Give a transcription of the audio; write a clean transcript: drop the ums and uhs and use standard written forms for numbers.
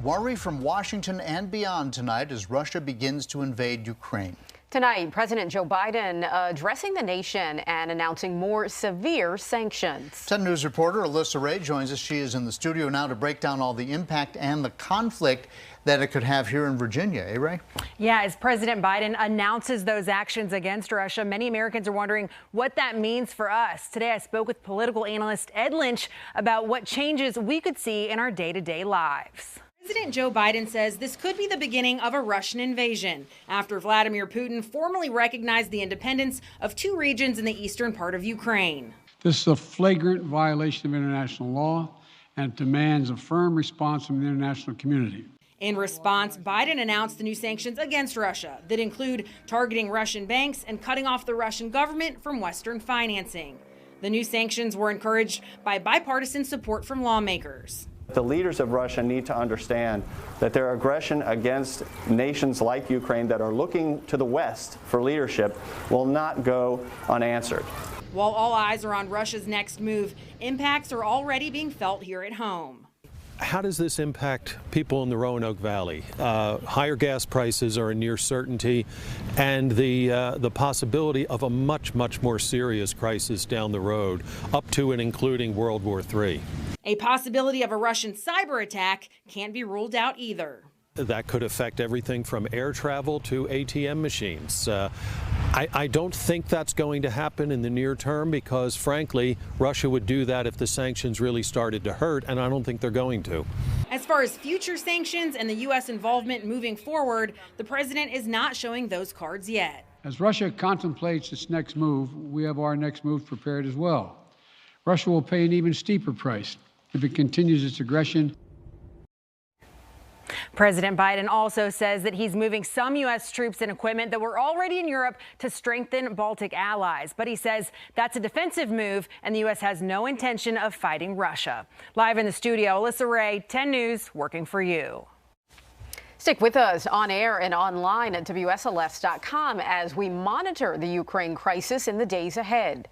Worry from Washington and beyond tonight as Russia begins to invade Ukraine. Tonight, President Joe Biden addressing the nation and announcing more severe sanctions. 10 News reporter Alyssa Ray joins us. She is in the studio now to break down all the impact and the conflict that it could have here in Virginia. Eh, Ray? Yeah, as President Biden announces those actions against Russia, many Americans are wondering what that means for us. Today, I spoke with political analyst Ed Lynch about what changes we could see in our day-to-day lives. President Joe Biden says this could be the beginning of a Russian invasion after Vladimir Putin formally recognized the independence of two regions in the eastern part of Ukraine. This is a flagrant violation of international law and demands a firm response from the international community. In response, Biden announced the new sanctions against Russia that include targeting Russian banks and cutting off the Russian government from Western financing. The new sanctions were encouraged by bipartisan support from lawmakers. The leaders of Russia need to understand that their aggression against nations like Ukraine that are looking to the West for leadership will not go unanswered. While all eyes are on Russia's next move, impacts are already being felt here at home. How does this impact people in the Roanoke Valley? Higher gas prices are a near certainty, and the possibility of a much more serious crisis down the road, up to and including World War III. A possibility of a Russian cyber attack can't be ruled out either. That could affect everything from air travel to ATM machines. I don't think that's going to happen in the near term because, frankly, Russia would do that if the sanctions really started to hurt, and I don't think they're going to. As far as future sanctions and the U.S. involvement moving forward, the president is not showing those cards yet. As Russia contemplates its next move, we have our next move prepared as well. Russia will pay an even steeper price if it continues its aggression. President Biden also says that he's moving some U.S. troops and equipment that were already in Europe to strengthen Baltic allies. But he says that's a defensive move, and the U.S. has no intention of fighting Russia. Live in the studio, Alyssa Ray, 10 News, working for you. Stick with us on air and online at WSLS.com as we monitor the Ukraine crisis in the days ahead.